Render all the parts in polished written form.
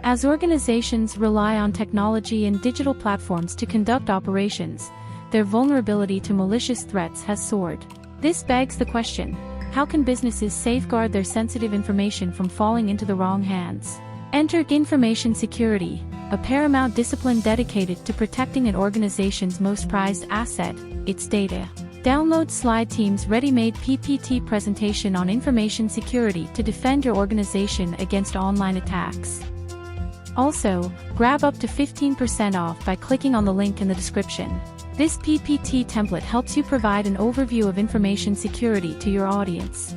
As organizations rely on technology and digital platforms to conduct operations, their vulnerability to malicious threats has soared. This begs the question, how can businesses safeguard their sensitive information from falling into the wrong hands? Enter information security, a paramount discipline dedicated to protecting an organization's most prized asset, its data. Download SlideTeam's ready-made PPT presentation on information security to defend your organization against online attacks. Also, grab up to 15% off by clicking on the link in the description. This PPT template helps you provide an overview of information security to your audience.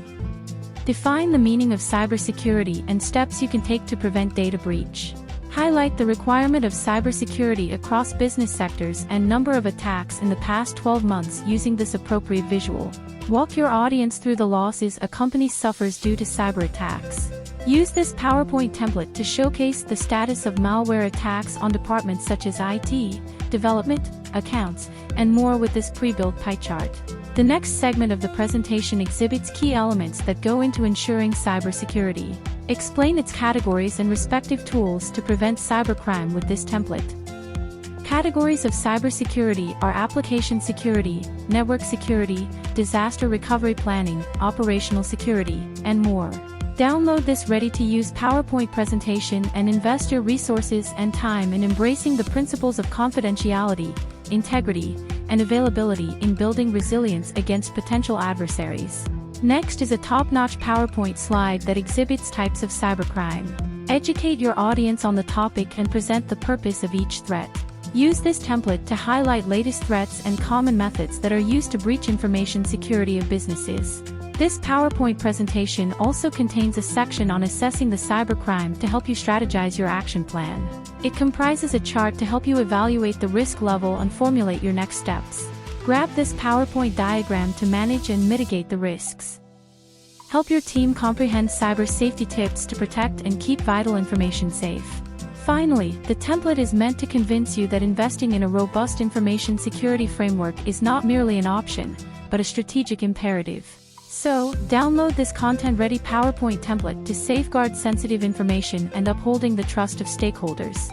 Define the meaning of cybersecurity and steps you can take to prevent data breach. Highlight the requirement of cybersecurity across business sectors and number of attacks in the past 12 months using this appropriate visual. Walk your audience through the losses a company suffers due to cyber attacks. Use this PowerPoint template to showcase the status of malware attacks on departments such as IT, development, accounts, and more with this pre-built pie chart. The next segment of the presentation exhibits key elements that go into ensuring cybersecurity. Explain its categories and respective tools to prevent cybercrime with this template. Categories of cybersecurity are application security, network security, disaster recovery planning, operational security, and more. Download this ready-to-use PowerPoint presentation and invest your resources and time in embracing the principles of confidentiality, integrity, and availability in building resilience against potential adversaries. Next is a top-notch PowerPoint slide that exhibits types of cybercrime. Educate your audience on the topic and present the purpose of each threat. Use this template to highlight latest threats and common methods that are used to breach information security of businesses. This PowerPoint presentation also contains a section on assessing the cybercrime to help you strategize your action plan. It comprises a chart to help you evaluate the risk level and formulate your next steps. Grab this PowerPoint diagram to manage and mitigate the risks. Help your team comprehend cyber safety tips to protect and keep vital information safe. Finally, the template is meant to convince you that investing in a robust information security framework is not merely an option, but a strategic imperative. So, download this content-ready PowerPoint template to safeguard sensitive information and upholding the trust of stakeholders.